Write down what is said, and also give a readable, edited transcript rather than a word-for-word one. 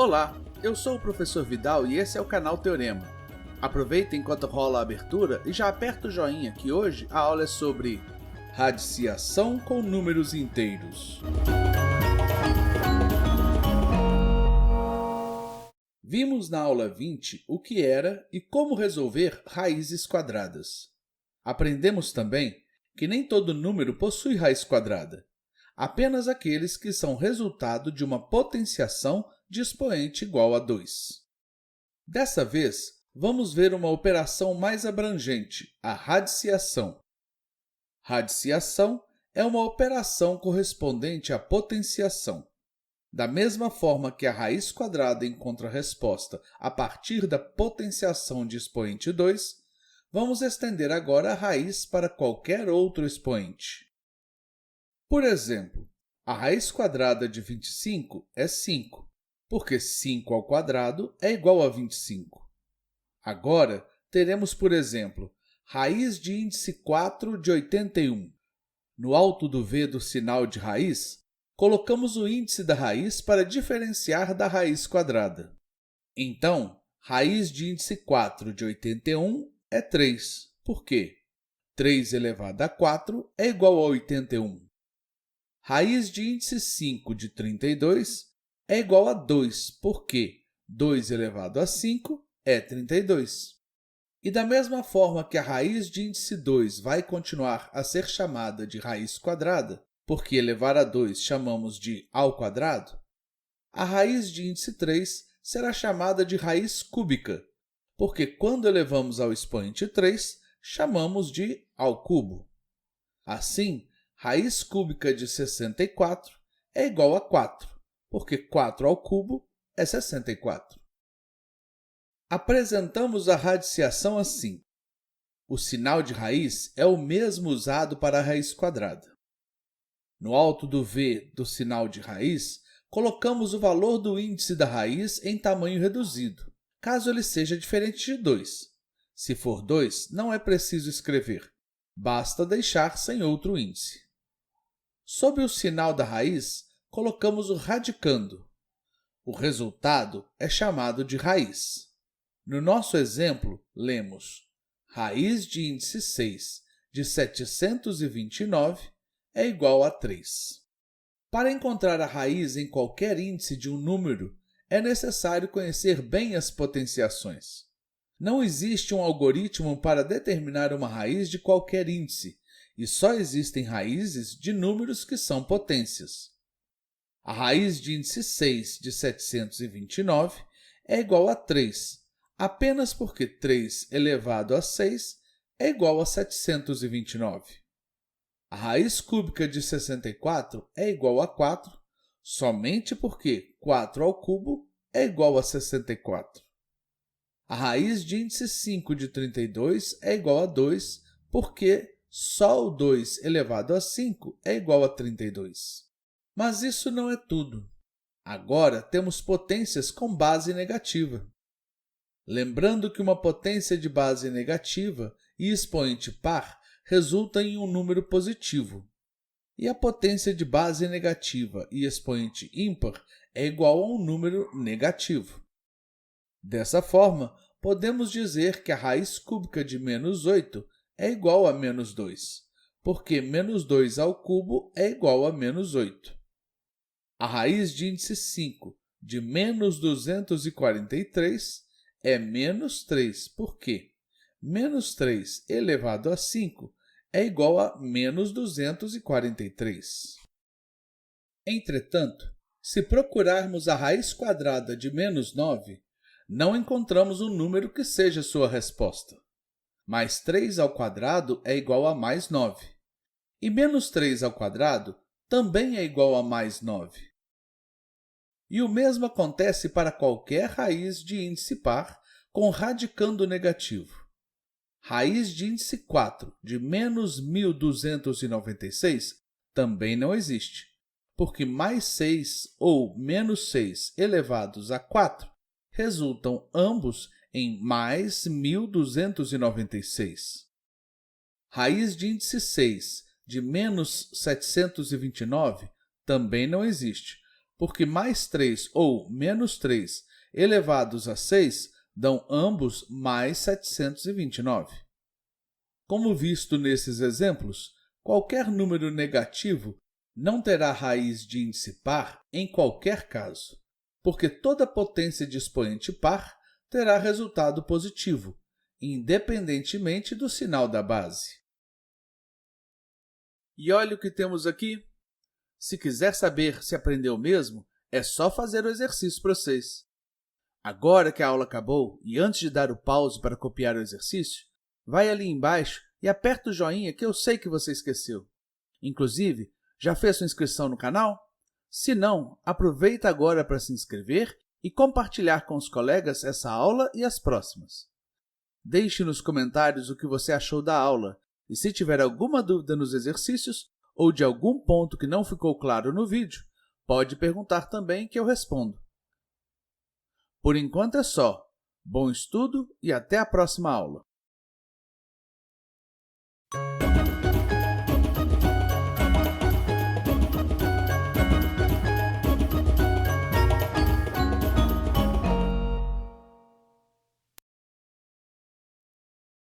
Olá, eu sou o professor Vidal e esse é o canal Teorema. Aproveita enquanto rola a abertura e já aperta o joinha que hoje a aula é sobre radiciação com números inteiros. Vimos na aula 20 o que era e como resolver raízes quadradas. Aprendemos também que nem todo número possui raiz quadrada, apenas aqueles que são resultado de uma potenciação de expoente igual a 2. Dessa vez, vamos ver uma operação mais abrangente, a radiciação. Radiciação é uma operação correspondente à potenciação. Da mesma forma que a raiz quadrada encontra resposta a partir da potenciação de expoente 2, vamos estender agora a raiz para qualquer outro expoente. Por exemplo, a raiz quadrada de 25 é 5, porque 5 ao quadrado é igual a 25. Agora, teremos, por exemplo, raiz de índice 4 de 81. No alto do V do sinal de raiz, colocamos o índice da raiz para diferenciar da raiz quadrada. Então, raiz de índice 4 de 81 é 3. Por quê? 3 elevado a 4 é igual a 81. Raiz de índice 5 de 32 é igual a 2, porque 2 elevado a 5 é 32. E da mesma forma que a raiz de índice 2 vai continuar a ser chamada de raiz quadrada, porque elevar a 2 chamamos de ao quadrado, a raiz de índice 3 será chamada de raiz cúbica, porque quando elevamos ao expoente 3, chamamos de ao cubo. Assim, raiz cúbica de 64 é igual a 4, porque 4 ao cubo é 64. Apresentamos a radiciação assim. O sinal de raiz é o mesmo usado para a raiz quadrada. No alto do V do sinal de raiz, colocamos o valor do índice da raiz em tamanho reduzido, caso ele seja diferente de 2. Se for 2, não é preciso escrever, basta deixar sem outro índice. Sob o sinal da raiz, colocamos o radicando. O resultado é chamado de raiz. No nosso exemplo, lemos raiz de índice 6 de 729 é igual a 3. Para encontrar a raiz em qualquer índice de um número, é necessário conhecer bem as potenciações. Não existe um algoritmo para determinar uma raiz de qualquer índice, e só existem raízes de números que são potências. A raiz de índice 6 de 729 é igual a 3, apenas porque 3 elevado a 6 é igual a 729. A raiz cúbica de 64 é igual a 4, somente porque 4 ao cubo é igual a 64. A raiz de índice 5 de 32 é igual a 2, porque só o 2 elevado a 5 é igual a 32. Mas isso não é tudo. Agora temos potências com base negativa. Lembrando que uma potência de base negativa e expoente par resulta em um número positivo, e a potência de base negativa e expoente ímpar é igual a um número negativo. Dessa forma, podemos dizer que a raiz cúbica de menos 8 é igual a menos 2, porque menos 2 ao cubo é igual a menos 8. A raiz de índice 5 de menos 243 é menos 3, porque menos 3 elevado a 5 é igual a menos 243. Entretanto, se procurarmos a raiz quadrada de menos 9, não encontramos um número que seja sua resposta. Mais 3 ao quadrado é igual a mais 9. E menos 3 ao quadrado também é igual a mais 9. E o mesmo acontece para qualquer raiz de índice par com radicando negativo. Raiz de índice 4 de menos 1296 também não existe, porque mais 6 ou menos 6 elevados a 4 resultam ambos em mais 1296. Raiz de índice 6 de menos 729 também não existe, porque mais 3 ou menos 3 elevados a 6 dão ambos mais 729. Como visto nesses exemplos, qualquer número negativo não terá raiz de índice par em qualquer caso, porque toda potência de expoente par terá resultado positivo, independentemente do sinal da base. E olha o que temos aqui. Se quiser saber se aprendeu mesmo, é só fazer o exercício para vocês. Agora que a aula acabou e antes de dar o pause para copiar o exercício, vai ali embaixo e aperta o joinha que eu sei que você esqueceu. Inclusive, já fez sua inscrição no canal? Se não, aproveita agora para se inscrever e compartilhar com os colegas essa aula e as próximas. Deixe nos comentários o que você achou da aula e se tiver alguma dúvida nos exercícios ou de algum ponto que não ficou claro no vídeo, pode perguntar também que eu respondo. Por enquanto é só. Bom estudo e até a próxima aula!